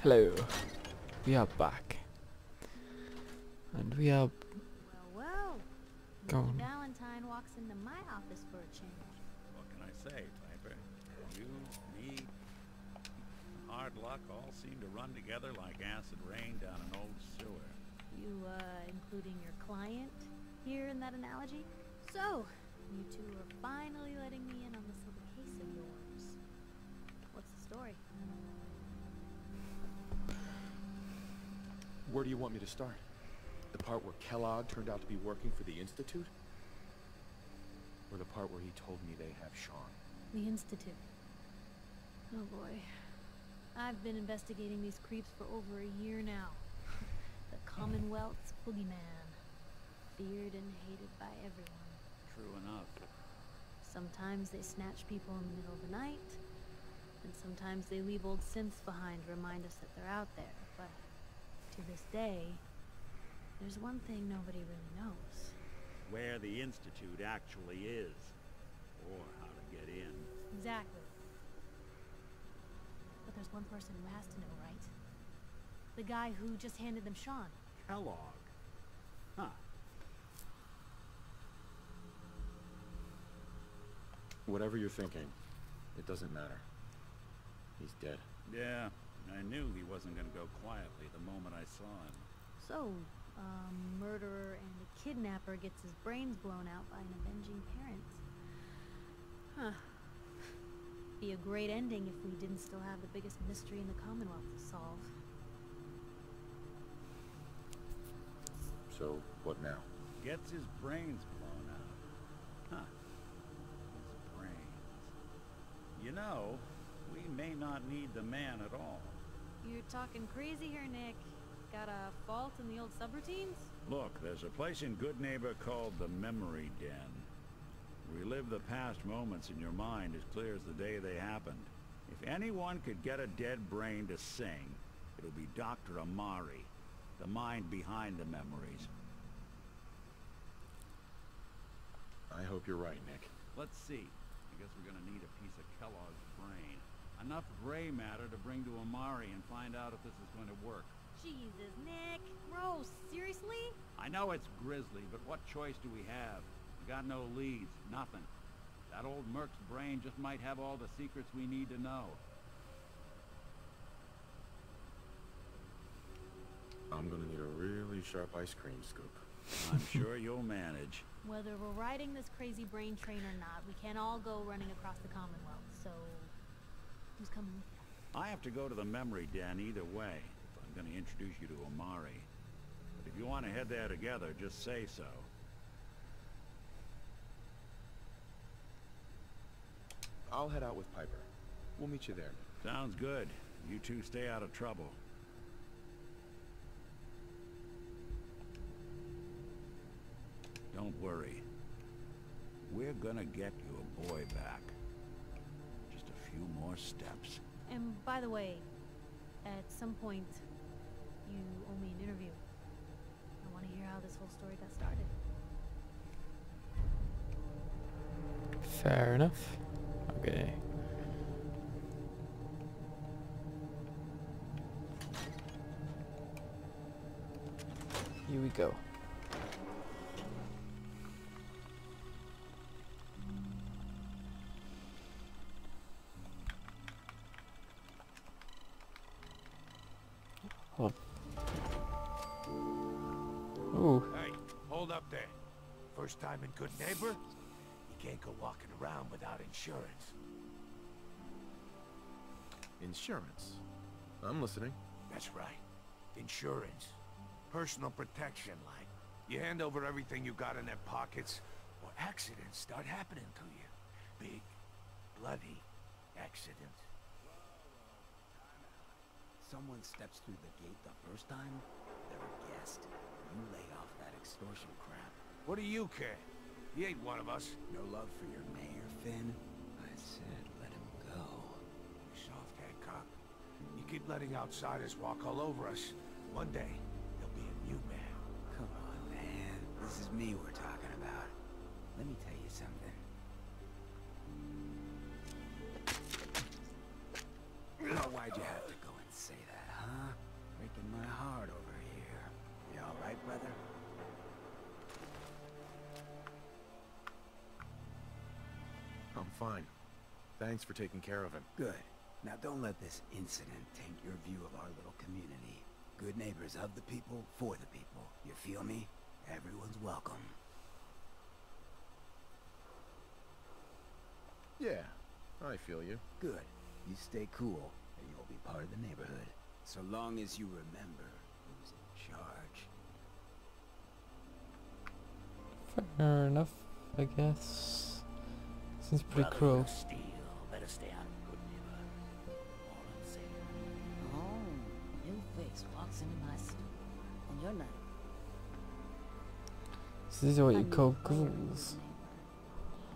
Hello, we are back, and we are Well, Mr. going. Valentine walks into my office for a change. What can I say, Piper? You, me, hard luck all seem to run together like acid rain down an old sewer. You, including your client here in that analogy? So, you two are finally letting me in on this little case of yours. What's the story? Where do you want me to start? The part where Kellogg turned out to be working for the Institute? Or the part where he told me they have Sean? The Institute. Oh boy. I've been investigating these creeps for over a year now. The Commonwealth's boogeyman. Feared and hated by everyone. True enough. Sometimes they snatch people in the middle of the night, and sometimes they leave old synths behind to remind us that they're out there, but to this day, there's one thing nobody really knows. Where the Institute actually is. Or how to get in. Exactly. But there's one person who has to know, right? The guy who just handed them Sean. Kellogg. Huh. Whatever you're thinking, it doesn't matter. He's dead. Yeah, I knew he wasn't gonna go quietly the moment I saw him. So, a murderer and a kidnapper gets his brains blown out by an avenging parent. Huh. Be a great ending if we didn't still have the biggest mystery in the Commonwealth to solve. So, what now? Gets his brains blown out. Huh. His brains. You know, we may not need the man at all. You're talking crazy here, Nick. Got a fault in the old subroutines? Look, there's a place in Good Neighbor called the Memory Den. Relive the past moments in your mind as clear as the day they happened. If anyone could get a dead brain to sing, it'll be Dr. Amari, the mind behind the memories. I hope you're right, Nick. Let's see. I guess we're gonna need a piece of Kellogg's brain. Enough gray matter to bring to Amari and find out if this is going to work. Jesus, Nick. Bro, seriously? I know it's grisly, but what choice do we have? We got no leads, nothing. That old Merc's brain just might have all the secrets we need to know. I'm gonna need a really sharp ice cream scoop. I'm sure you'll manage. Whether we're riding this crazy brain train or not, we can't all go running across the Commonwealth, so... who's coming with you? I have to go to the Memory Den either way, if I'm gonna introduce you to Amari. But if you want to head there together, just say so. I'll head out with Piper. We'll meet you there. Sounds good. You two stay out of trouble. Don't worry. We're gonna get your boy back. Just a few more steps. And by the way, at some point, you owe me an interview. I want to hear how this whole story got started. Fair enough. Okay. Here we go. Oh. Ooh. Hey, hold up there. First time in Good Neighbor? You can't go walking around without insurance. Insurance. I'm listening. That's right. Insurance. Personal protection, like. You hand over everything you got in their pockets, or accidents start happening to you. Big, bloody accidents. Someone steps through the gate the first time, they're a guest. You lay off that extortion crap. What do you care? He ain't one of us. No love for your mayor, Finn? I said let him go. Soft-head cop. You keep letting outsiders walk all over us. One day, there'll be a new man. Come on, man. This is me we're talking about. Let me tell you something. Why'd you have to go and say that, huh? fine. Thanks for taking care of him. Good. Now don't let this incident taint your view of our little community. Good neighbors of the people, for the people. You feel me? Everyone's welcome. Yeah, I feel you. Good. You stay cool, and you'll be part of the neighborhood. So long as you remember who's in charge. Fair enough, I guess. Seems pretty cruel. Steel, better stay out of good neighbor. All I'm saying. Oh, new face walks into my store. And you're not. So these are what a you new call player in ghouls. this neighborhood.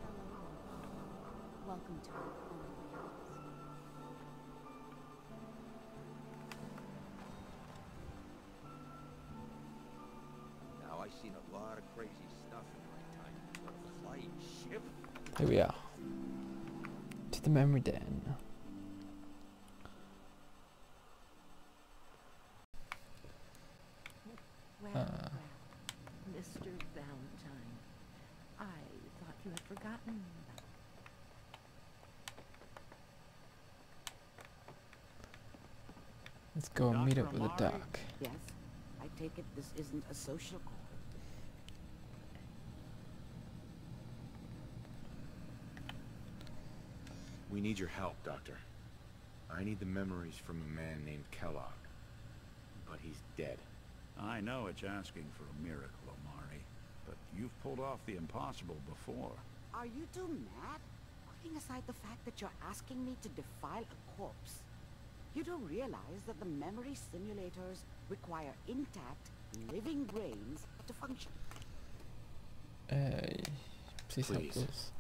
Hello. Welcome to our home. Now, I've seen a lot of crazy stuff in my time. But a flying ship? Here we are. To the memory den. Well, Mr. Valentine, I thought you had forgotten about me. Let's go and meet Dr. up with the Amari? doc. Yes, I take it this isn't a social call. We need your help, Doctor. I need the memories from a man named Kellogg. But he's dead. I know it's asking for a miracle, Amari, but you've pulled off the impossible before. Are you two mad? Putting aside the fact that you're asking me to defile a corpse, you do realize that the memory simulators require intact, living brains to function. Please help Please. us.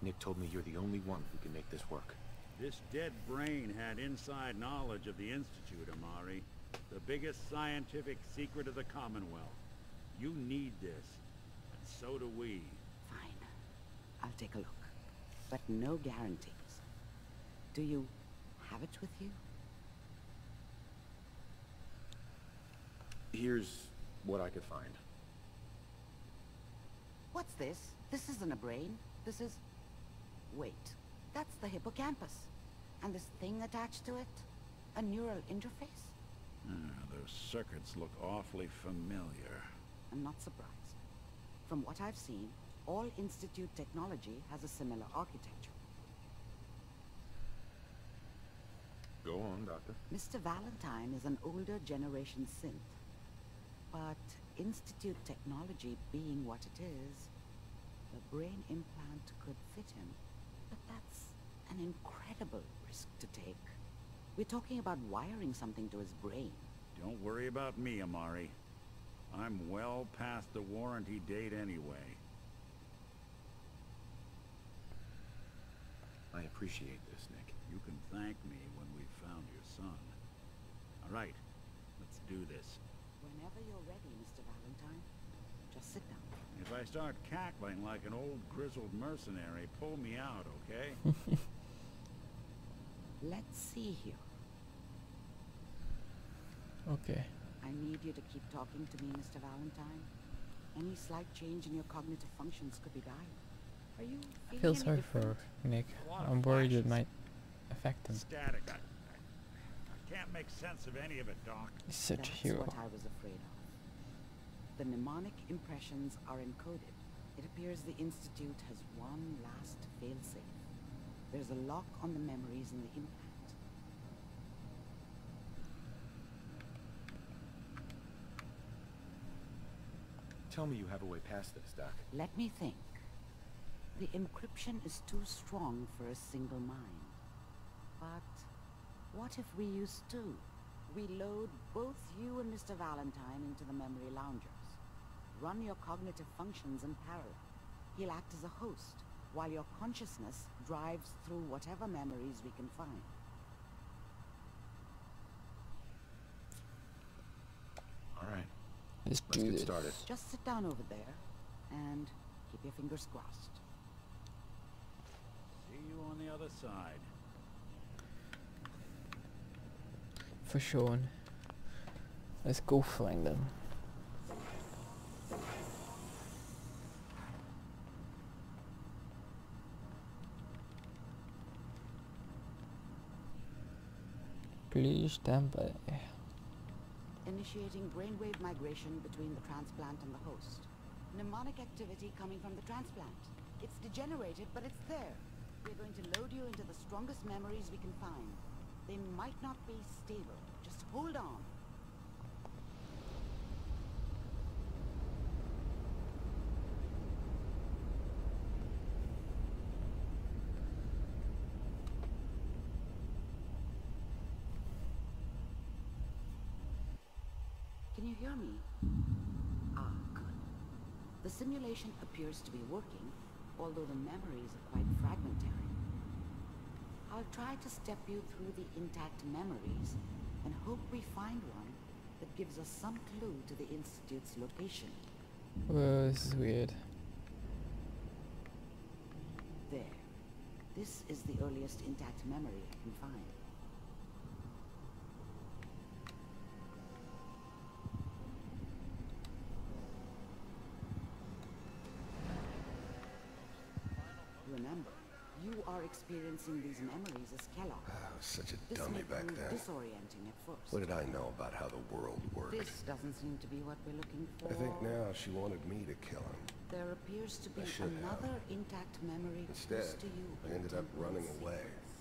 Nick told me you're the only one who can make this work. This dead brain had inside knowledge of the Institute, Amari. The biggest scientific secret of the Commonwealth. You need this, and so do we. Fine. I'll take a look. But no guarantees. Do you have it with you? Here's what I could find. What's this? This isn't a brain. This is... Wait. That's the hippocampus. And this thing attached to it? A neural interface? Those circuits look awfully familiar. I'm not surprised. From what I've seen, all Institute technology has a similar architecture. Go on, Doctor. Mr. Valentine is an older generation synth. But Institute technology being what it is, the brain implant could fit him. But that's an incredible risk to take. We're talking about wiring something to his brain. Don't worry about me, Amari. I'm well past the warranty date anyway. I appreciate this, Nick. You can thank me when we've found your son. All right, let's do this. Whenever you're ready, Mr. Valentine, just sit down. If I start cackling like an old grizzled mercenary, pull me out, okay? Let's see here. Okay. I need you to keep talking to me, Mr. Valentine. Any slight change in your cognitive functions could be dire. Are you I feeling feel any sorry different? for Nick. A lot of I'm worried it flashes. might affect him. Static. I can't make sense of any of it, Doc. He's such That's a hero. what I was afraid of. The mnemonic impressions are encoded. It appears the Institute has one last failsafe. There's a lock on the memories in the implant. Tell me you have a way past this, Doc. Let me think. The encryption is too strong for a single mind. But what if we use two? We load both you and Mr. Valentine into the memory loungers. Run your cognitive functions in parallel. He'll act as a host, while your consciousness drives through whatever memories we can find. All right, Let's let's do get this. started. Just sit down over there, and keep your fingers crossed. See you on the other side. For Sean. Let's go find them. Please stand by. Initiating brainwave migration between the transplant and the host. Mnemonic activity coming from the transplant. It's degenerated, but it's there. We're going to load you into the strongest memories we can find. They might not be stable. Just hold on. Can you hear me? Ah, good. The simulation appears to be working, although the memories are quite fragmentary. I'll try to step you through the intact memories and hope we find one that gives us some clue to the Institute's location. Whoa, this is weird. There. This is the earliest intact memory I can find. Remember, you are experiencing these memories as Kellogg. I was such a This dummy may back prove then. disorienting at first. What did I know about how the world worked? This doesn't seem to be what we're looking for. I think now she wanted me to kill him. There appears to be I should have. another intact memory Instead, close to you. I in ended up temporal running away. sequence.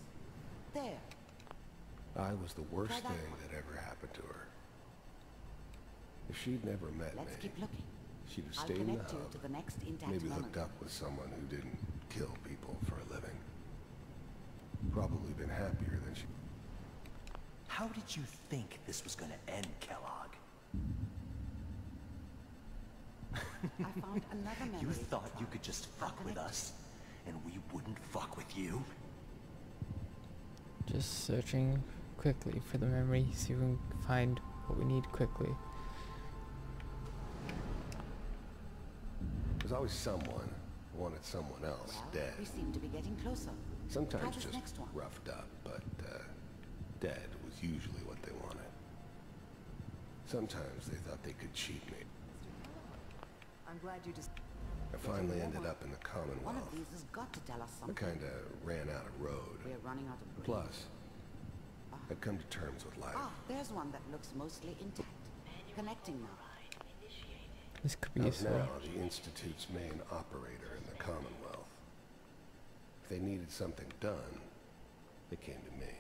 There. I was the worst Try that thing one. that ever happened to her. If she'd never met Let's me, keep looking. she'd have I'll stayed in the connect you hub, to the next intact maybe memory. hooked up with someone who didn't kill people for a living. Probably been happier than she... How did you think this was gonna end, Kellogg? I found another memory. You to thought try. you could just fuck with connect us, and we wouldn't fuck with you? Just searching quickly for the memory, see if we can find what we need quickly. There's always someone who wanted someone else Well, dead. we seem to be getting closer. Try Sometimes this just next one. roughed up, but dead was usually what they wanted. Sometimes they thought they could cheat me. I'm glad you just... I finally ended more. up in the One Commonwealth. of these has got to tell us I something. kinda ran out of road. We're running out of brains. Plus, I'd come to terms with life. Ah, there's one that looks mostly intact. Connecting now. This could I be was useful. now the Institute's main operator in the Commonwealth. If they needed something done, they came to me.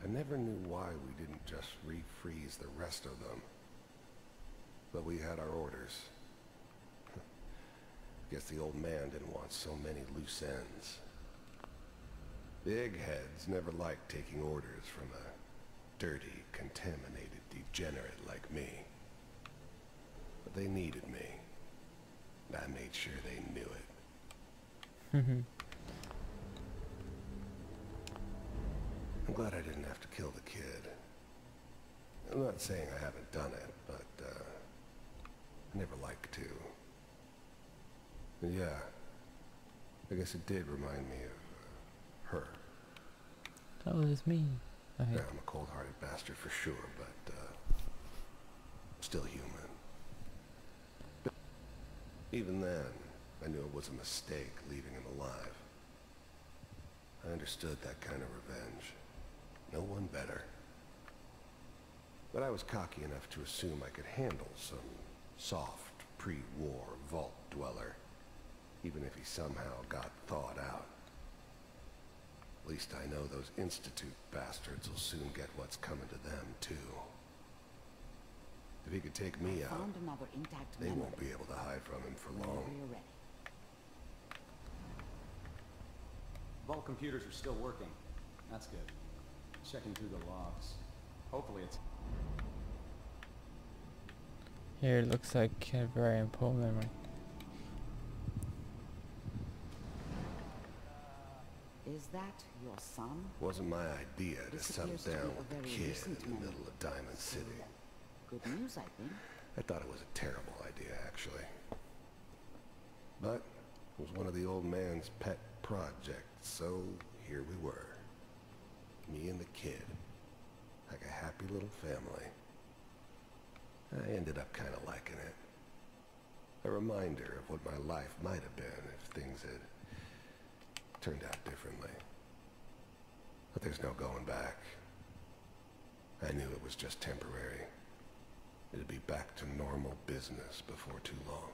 I never knew why we didn't just refreeze the rest of them. But we had our orders. Guess the old man didn't want so many loose ends. The eggheads never liked taking orders from a dirty, contaminated degenerate like me. But they needed me. And I made sure they knew it. I'm glad I didn't have to kill the kid. I'm not saying I haven't done it, but I never liked to. And yeah, I guess it did remind me of her. Oh, it's me. Okay. Yeah, I'm a cold-hearted bastard for sure, but still human. But even then, I knew it was a mistake leaving him alive. I understood that kind of revenge. No one better. But I was cocky enough to assume I could handle some soft, pre-war vault dweller, even if he somehow got thawed out. At least I know those Institute bastards will soon get what's coming to them, too. If he could take me out, Found another intact they memory. won't be able to hide from him for Whenever long. you're ready. Vault computers are still working. That's good. Checking through the logs. Hopefully it's... Here it looks like a very important memory. Is that your son? Wasn't my idea to This settle appears to be down a with a very kid recent in the memory. middle of Diamond City. Good news, I think. I thought it was a terrible idea, actually. But it was one of the old man's pet projects, so here we were. Me and the kid. Like a happy little family. I ended up kind of liking it. A reminder of what my life might have been if things had turned out differently. But there's no going back. I knew it was just temporary. It'd be back to normal business before too long.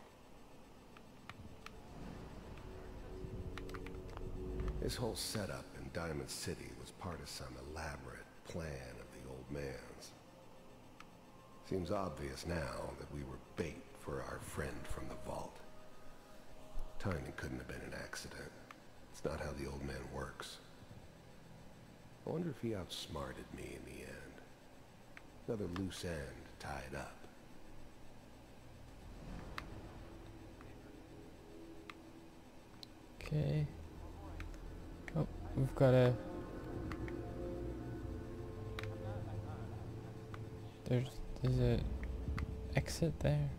This whole setup in Diamond City was part of some elaborate plan of the old man's. Seems obvious now that we were bait for our friend from the vault. Timing couldn't have been an accident. It's not how the old man works. I wonder if he outsmarted me in the end. Another loose end tied up. Okay. Oh, we've got a... There's a exit there.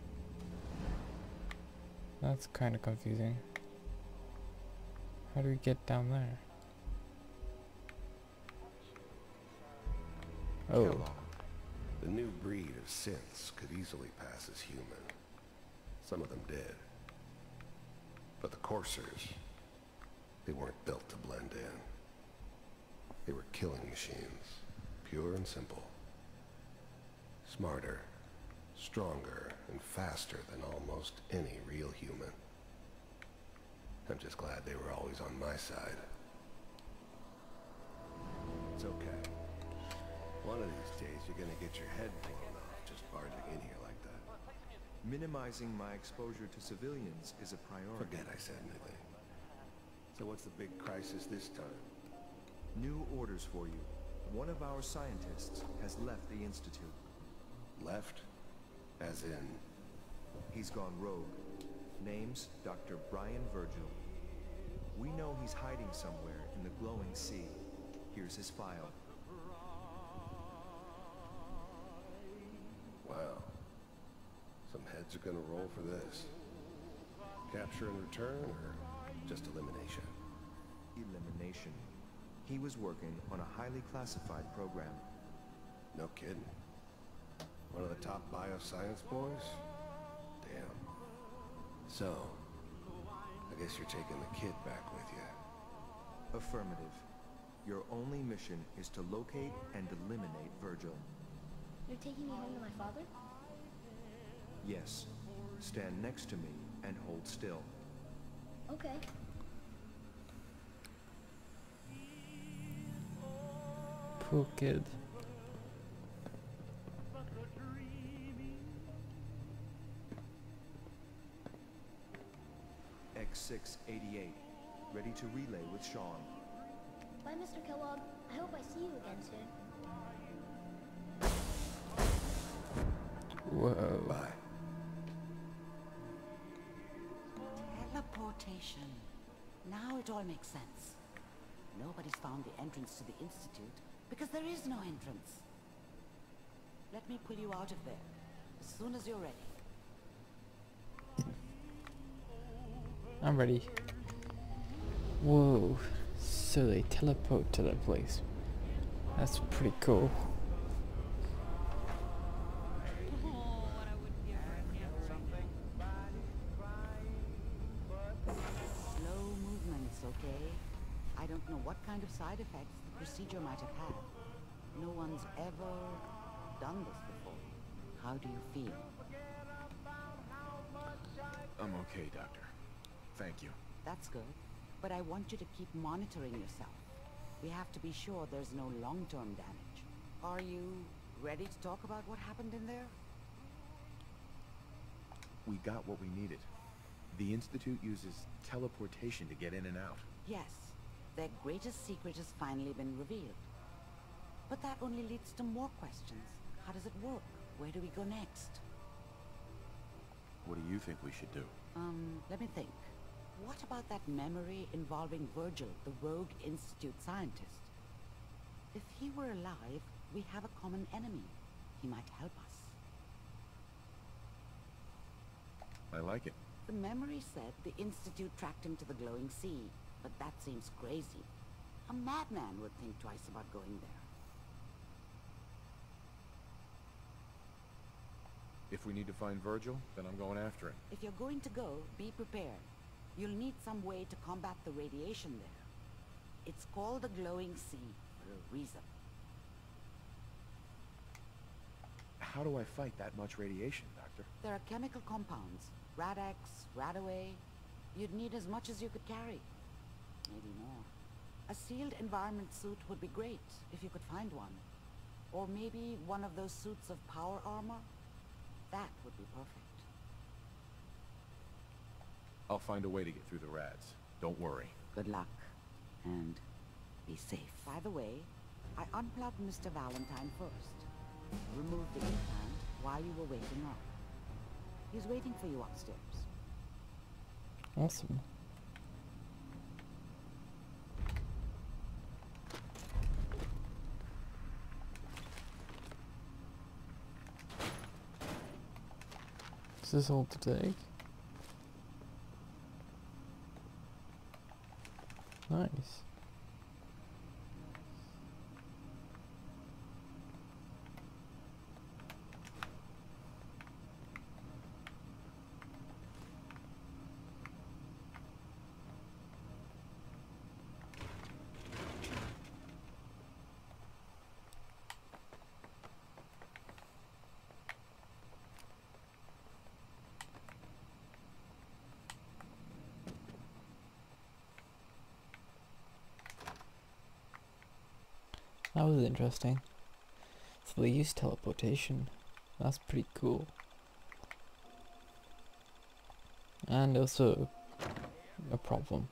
That's kind of confusing. How do we get down there? Oh. Kellogg. The new breed of synths could easily pass as human. Some of them did. But the Coursers, they weren't built to blend in. They were killing machines, pure and simple. Smarter, stronger, and faster than almost any real human. I'm just glad they were always on my side. It's okay. One of these days you're gonna get your head blown off just barging in here like that. Minimizing my exposure to civilians is a priority. Forget I said anything. So what's the big crisis this time? New orders for you. One of our scientists has left the Institute. Left? As in? He's gone rogue. Name's Dr. Brian Virgil. We know he's hiding somewhere in the glowing sea. Here's his file. Wow. Some heads are gonna roll for this. Capture and return, or just elimination? Elimination. He was working on a highly classified program. No kidding. One of the top bioscience boys? Damn. So, I guess you're taking the kid back with you. Affirmative. Your only mission is to locate and eliminate Virgil. You're taking me home to my father? Yes. Stand next to me and hold still. Okay. Poor kid. X688. Ready to relay with Sean. Bye, Mr. Kellogg. I hope I see you again soon. Whoa. Bye. Teleportation. Now it all makes sense. Nobody's found the entrance to the Institute because there is no entrance. Let me pull you out of there as soon as you're ready. I'm ready. Whoa. So they teleport to that place. That's pretty cool. Slow movements, okay? I don't know what kind of side effects the procedure might have had. No one's ever done this before. How do you feel? I'm okay, Doctor. Thank you. That's good. But I want you to keep monitoring yourself. We have to be sure there's no long-term damage. Are you ready to talk about what happened in there? We got what we needed. The Institute uses teleportation to get in and out. Yes. Their greatest secret has finally been revealed. But that only leads to more questions. How does it work? Where do we go next? What do you think we should do? Let me think. What about that memory involving Virgil, the rogue Institute scientist? If he were alive, we have a common enemy. He might help us. I like it. The memory said the Institute tracked him to the glowing sea, but that seems crazy. A madman would think twice about going there. If we need to find Virgil, then I'm going after him. If you're going to go, be prepared. You'll need some way to combat the radiation there. It's called the glowing sea. a reason. How do I fight that much radiation, Doctor? There are chemical compounds. Rad-X, Radaway. You'd need as much as you could carry. Maybe more. A sealed environment suit would be great, if you could find one. Or maybe one of those suits of power armor? That would be perfect. I'll find a way to get through the rads. Don't worry. Good luck. And be safe. By the way, I unplugged Mr. Valentine first. Removed the implant while you were waking up. He's waiting for you upstairs. Awesome. Is this all to take? Nice. That was interesting. So they use teleportation. That's pretty cool. And also a problem.